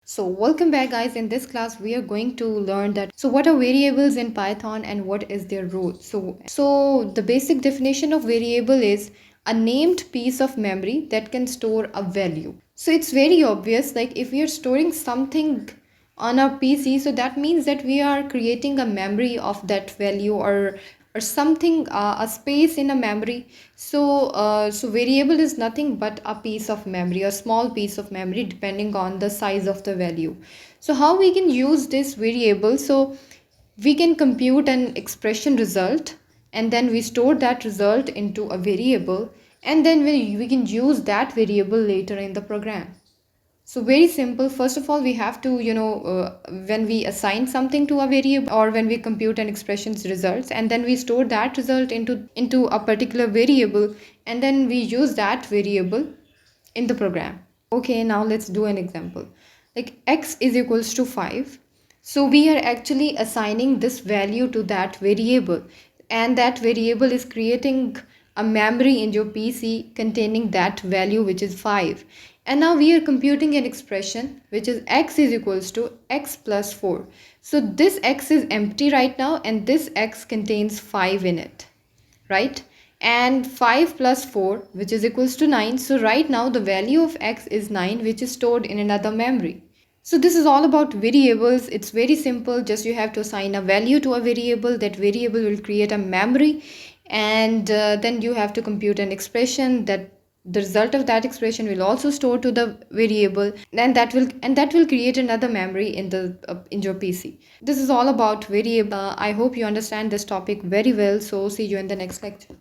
So welcome back guys. In this class we are going to learn that what are variables in Python and what is their role. So the basic definition of variable is a named piece of memory that can store a value. So it's very obvious, like if we are storing something on our PC, so that means that we are creating a memory of that value or something, a space in a memory. So variable is nothing but a piece of memory, a small piece of memory depending on the size of the value. So how we can use this variable? So we can compute an expression result, and then we store that result into a variable, and then we can use that variable later in the program. So very simple. First of all, we have to, when we assign something to a variable or when we compute an expression's results, and then we store that result into a particular variable, and then we use that variable in the program. Okay, now let's do an example. Like x is equals to 5. So we are actually assigning this value to that variable, and that variable is creating a memory in your PC containing that value, which is 5. And now we are computing an expression which is x is equals to x plus 4. So this x is empty right now, and this x contains 5 in it, right? And 5 plus 4, which is equals to 9. So right now the value of x is 9, which is stored in another memory. So this is all about variables. It's very simple. Just you have to assign a value to a variable. That variable will create a memory, and then you have to compute an expression. That the result of that expression will also store to the variable, and that will create another memory in your PC. This is all about variable. I hope you understand this topic very well. So see you in the next lecture.